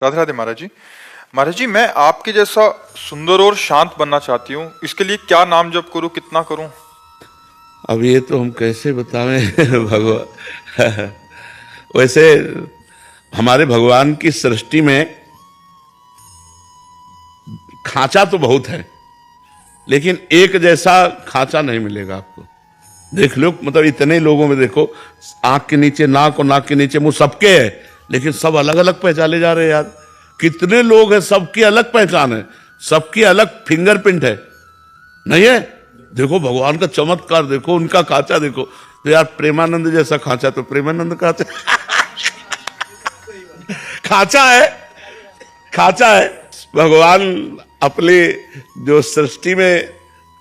राधे राधे महाराज जी। महाराज जी, मैं आपके जैसा सुंदर और शांत बनना चाहती हूँ, इसके लिए क्या नाम जप करूँ, कितना करूँ? अब ये तो हम कैसे बतावें भगवान। वैसे हमारे भगवान की सृष्टि में खांचा तो बहुत है, लेकिन एक जैसा खांचा नहीं मिलेगा आपको। देख लो, मतलब इतने लोगों में देखो, आंख के नीचे नाक और नाक के नीचे मुंह सबके है, लेकिन सब अलग अलग पहचाने जा रहे हैं यार। कितने लोग हैं, सबकी अलग पहचान है, सबकी अलग फिंगरप्रिंट है, नहीं है? देखो भगवान का चमत्कार, देखो उनका खांचा देखो। तो यार प्रेमानंद जैसा खांचा तो प्रेमानंद खांचा खांचा है, खांचा है। भगवान अपने जो सृष्टि में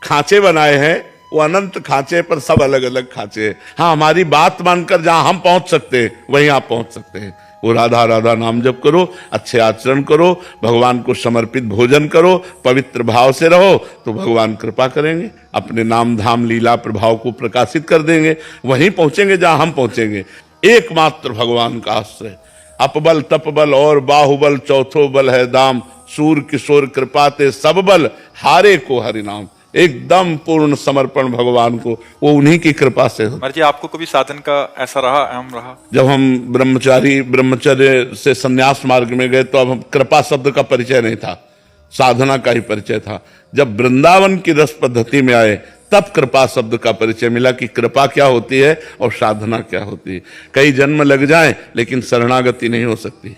खांचे बनाए हैं वो अनंत खांचे, पर सब अलग अलग खांचे हैं। हाँ, हमारी बात मानकर जहां हम पहुंच सकते हैं वहीं आप पहुंच सकते हैं। वो राधा राधा नाम जप करो, अच्छे आचरण करो, भगवान को समर्पित भोजन करो, पवित्र भाव से रहो, तो भगवान कृपा करेंगे, अपने नाम धाम लीला प्रभाव को प्रकाशित कर देंगे। वहीं पहुंचेंगे जहां हम पहुंचेंगे। एकमात्र भगवान का आश्रय, अपबल तपबल और बाहुबल चौथो बल है दाम, सूर किशोर कृपाते सब बल हारे को हरि नाम। एकदम पूर्ण समर्पण भगवान को, वो उन्हीं की कृपा से हो। महाराज जी, आपको कभी साधन का ऐसा रहा, अहम रहा? जब हम ब्रह्मचर्य से संन्यास मार्ग में गए तो अब हम कृपा शब्द का परिचय नहीं था, साधना का ही परिचय था। जब वृंदावन की रस पद्धति में आए तब कृपा शब्द का परिचय मिला कि कृपा क्या होती है और साधना क्या होती है। कई जन्म लग जाएं लेकिन शरणागति नहीं हो सकती।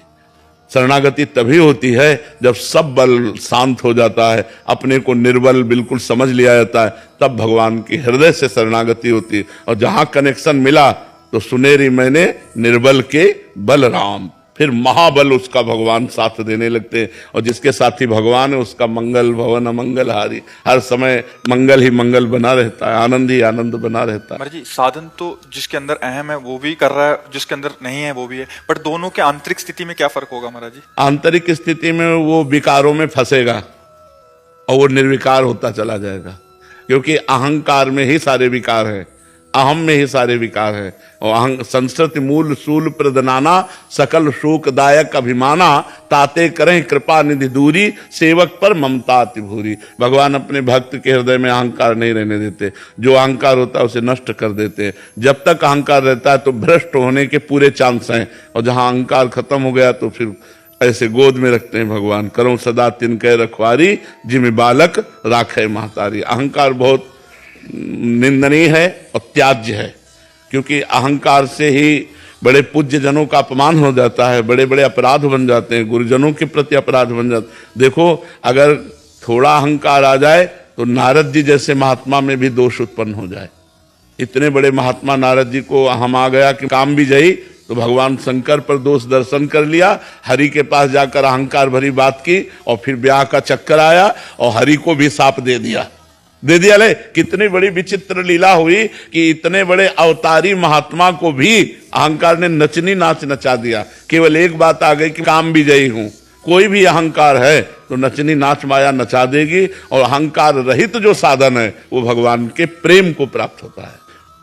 शरणागति तभी होती है जब सब बल शांत हो जाता है, अपने को निर्बल बिल्कुल समझ लिया जाता है, तब भगवान की हृदय से शरणागति होती है। और जहां कनेक्शन मिला तो सुनेरी मैंने निर्बल के बल राम, फिर महाबल उसका भगवान साथ देने लगते हैं। और जिसके साथी भगवान है उसका मंगल भवन अमंगल हारी, हर समय मंगल ही मंगल बना रहता है, आनंद ही आनंद बना रहता है। महाराज जी, साधन तो जिसके अंदर अहम है वो भी कर रहा है, जिसके अंदर नहीं है वो भी है, बट दोनों के आंतरिक स्थिति में क्या फर्क होगा महाराज जी? आंतरिक स्थिति में वो विकारों में फंसेगा और वो निर्विकार होता चला जाएगा, क्योंकि अहंकार में ही सारे विकार हैं, अहम में ही सारे विकार है। और संस्कृति मूल सूल प्रदनाना, सकल शोकदायक अभिमाना, ताते करें कृपा निधि दूरी, सेवक पर ममता अति भूरी। भगवान अपने भक्त के हृदय में अहंकार नहीं रहने देते, जो अहंकार होता है उसे नष्ट कर देते हैं। जब तक अहंकार रहता है तो भ्रष्ट होने के पूरे चांस हैं, और जहां अहंकार खत्म हो गया तो फिर ऐसे गोद में रखते हैं भगवान, करो सदा तिनके रखवारी, जिम्मे बालक राखे महतारी। अहंकार बहुत निंदनीय है और त्याज्य है, क्योंकि अहंकार से ही बड़े पूज्य जनों का अपमान हो जाता है, बड़े बड़े अपराध बन जाते हैं, गुरुजनों के प्रति अपराध बन जाते। देखो, अगर थोड़ा अहंकार आ जाए तो नारद जी जैसे महात्मा में भी दोष उत्पन्न हो जाए। इतने बड़े महात्मा नारद जी को हम आ गया कि काम भी जई, तो भगवान शंकर पर दोष दर्शन कर लिया, हरि के पास जाकर अहंकार भरी बात की, और फिर ब्याह का चक्कर आया और हरि को भी साप दे दिया ले। कितनी बड़ी विचित्र लीला हुई कि इतने बड़े अवतारी महात्मा को भी अहंकार ने नचनी नाच नचा दिया। केवल एक बात आ गई कि काम भी जई हूं। कोई भी अहंकार है तो नचनी नाच माया नचा देगी, और अहंकार रहित जो साधन है वो भगवान के प्रेम को प्राप्त होता है।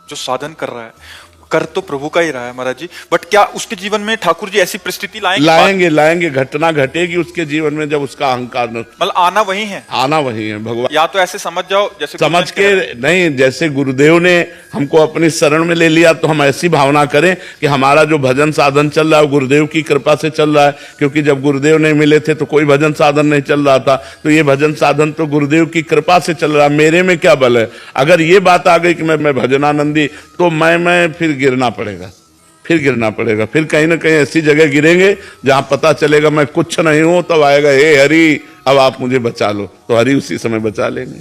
जो साधन कर रहा है कर तो प्रभु का ही रहा है महाराज जी, बट क्या उसके जीवन में ठाकुर जी ऐसी परिस्थिति लाएंगे घटना घटेगी उसके जीवन में जब उसका अहंकार मतलब आना वही है, आना वही है भगवान। या तो ऐसे समझ जाओ जैसे समझ के नहीं, जैसे गुरुदेव ने हमको अपनी शरण में ले लिया तो हम ऐसी भावना करें कि हमारा जो भजन साधन चल रहा है गुरुदेव की कृपा से चल रहा है, क्योंकि जब गुरुदेव नहीं मिले थे तो कोई भजन साधन नहीं चल रहा था। तो ये भजन साधन तो गुरुदेव की कृपा से चल रहा है, मेरे में क्या बल है। अगर ये बात आ गई कि मैं भजनानंदी, तो मैं फिर गिरना पड़ेगा, फिर कहीं ना कहीं ऐसी जगह गिरेंगे जहां पता चलेगा मैं कुछ नहीं हूं, तब आएगा हे हरि अब आप मुझे बचा लो, तो हरि उसी समय बचा लेंगे।